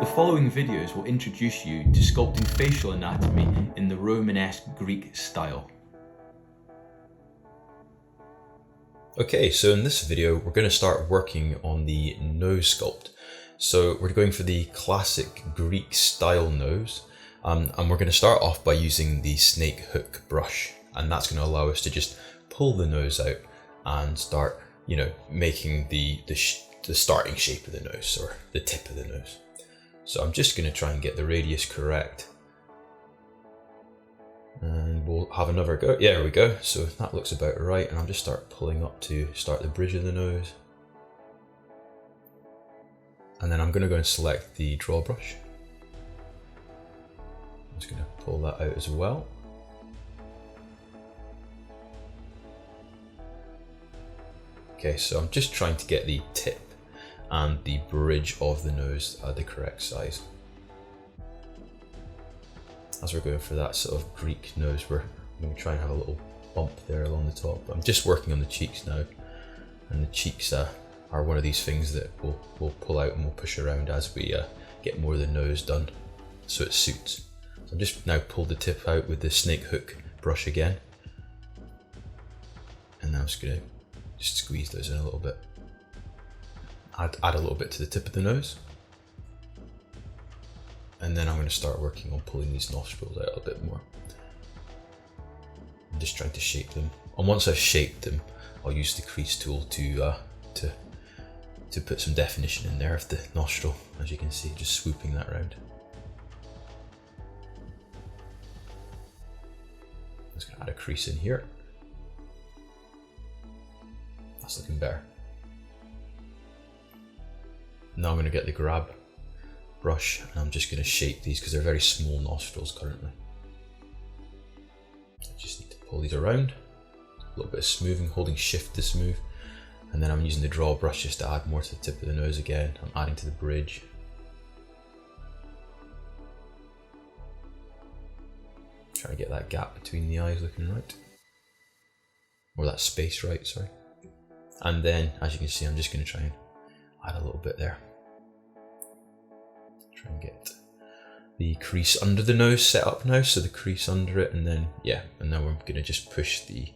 The following videos will introduce you to sculpting facial anatomy in the Romanesque Greek style. Okay, so in this video we're going to start working on the nose sculpt. So we're going for the classic Greek style nose, and we're going to start off by using the snake hook brush, and that's going to allow us to just pull the nose out and start, making the starting shape of the nose, or the tip of the nose. So I'm just going to try and get the radius correct, and we'll have another go. Yeah, there we go. So that looks about right, and I'll just start pulling up to start the bridge of the nose. And then I'm going to go and select the draw brush. I'm just going to pull that out as well. Okay, so I'm just trying to get the tip and the bridge of the nose the correct size. As we're going for that sort of Greek nose, we're going to try and have a little bump there along the top. I'm just working on the cheeks now, and the cheeks are one of these things that we'll pull out and we'll push around as we get more of the nose done, so it suits. So I'm just now pulled the tip out with the snake hook brush again, and now I'm just going to squeeze those in a little bit. Add a little bit to the tip of the nose, and then I'm going to start working on pulling these nostrils out a bit more. I'm just trying to shape them, and once I've shaped them, I'll use the crease tool to put some definition in there of the nostril, as you can see, just swooping that around. I'm just going to add a crease in here. That's looking better. Now I'm going to get the grab brush, and I'm just going to shape these because they're very small nostrils currently. I just need to pull these around, a little bit of smoothing, holding shift to smooth, and then I'm using the draw brush just to add more to the tip of the nose again. I'm adding to the bridge. Trying to get that gap between the eyes looking right, or that space right, sorry. And then, as you can see, I'm just going to try and add a little bit there. Try and get the crease under the nose set up now, so the crease under it, and then and then we're going to just push the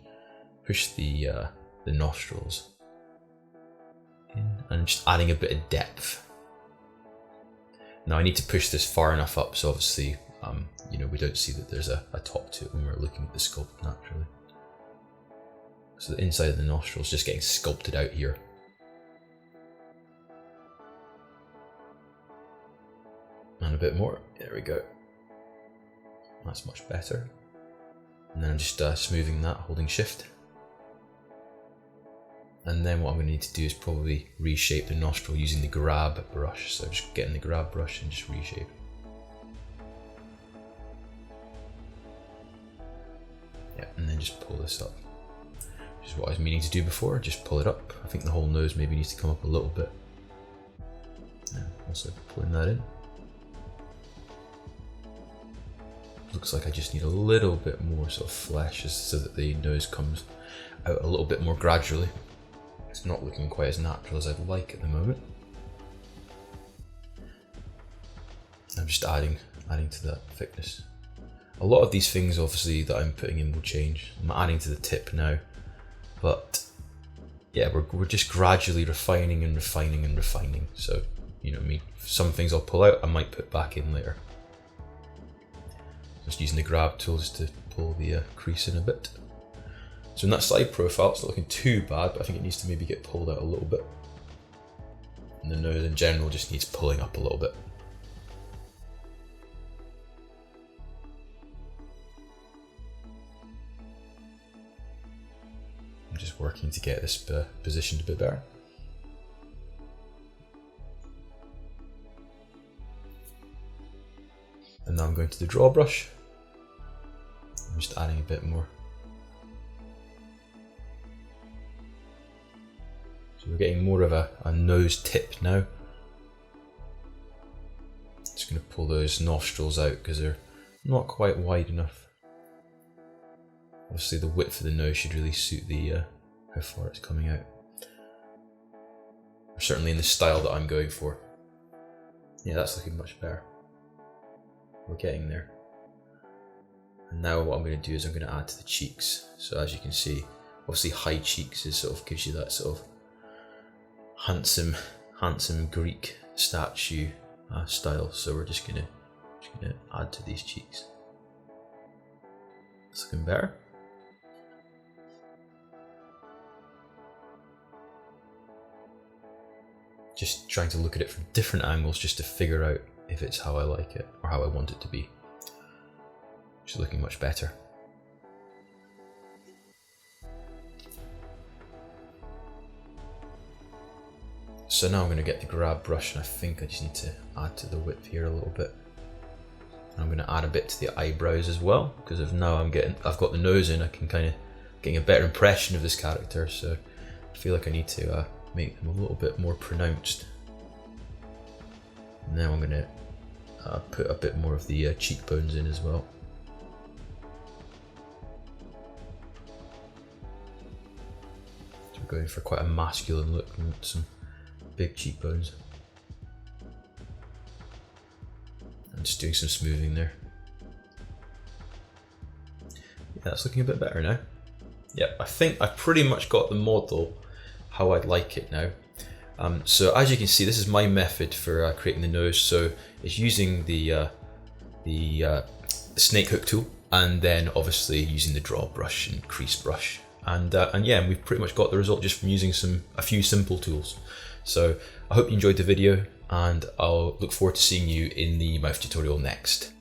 nostrils in, and just adding a bit of depth. Now I need to push this far enough up so obviously we don't see that there's a top to it when we're looking at the sculpt naturally. So the inside of the nostril is just getting sculpted out here. And a bit more, there we go. That's much better. And then I'm just smoothing that, holding shift. And then what I'm going to need to do is probably reshape the nostril using the grab brush. So just getting the grab brush and just reshape. Yeah, and then just pull this up. Which is what I was meaning to do before, just pull it up. I think the whole nose maybe needs to come up a little bit. Yeah, also pulling that in. Looks like I just need a little bit more sort of flesh so that the nose comes out a little bit more gradually. It's not looking quite as natural as I'd like at the moment. I'm just adding to that thickness. A lot of these things obviously that I'm putting in will change. I'm adding to the tip now, but yeah, we're just gradually refining and refining and refining. So, some things I'll pull out, I might put back in later. Just using the grab tool just to pull the crease in a bit. So in that side profile, it's not looking too bad, but I think it needs to maybe get pulled out a little bit. And the nose in general just needs pulling up a little bit. I'm just working to get this positioned a bit better. And now I'm going to the draw brush. I'm just adding a bit more. So we're getting more of a nose tip now. Just going to pull those nostrils out because they're not quite wide enough. Obviously the width of the nose should really suit the how far it's coming out. Or certainly in the style that I'm going for. Yeah, that's looking much better. We're getting there. And now what I'm going to do is I'm going to add to the cheeks. So as you can see, obviously high cheeks is sort of gives you that sort of handsome Greek statue style. So we're just gonna add to these cheeks. It's looking better. Just trying to look at it from different angles just to figure out if it's how I like it or how I want it to be. Which is looking much better. So now I'm going to get the grab brush, and I think I just need to add to the width here a little bit. I'm going to add a bit to the eyebrows as well, because if now I've got the nose in, I can kind of getting a better impression of this character. So I feel like I need to make them a little bit more pronounced. And now I'm going to put a bit more of the cheekbones in as well. So we're going for quite a masculine look and some big cheekbones. I'm just doing some smoothing there. Yeah, that's looking a bit better now. Yep, I think I've pretty much got the model how I'd like it now. So as you can see, this is my method for creating the nose. So it's using the snake hook tool, and then obviously using the draw brush and crease brush. And yeah, we've pretty much got the result just from using a few simple tools. So I hope you enjoyed the video, and I'll look forward to seeing you in the mouth tutorial next.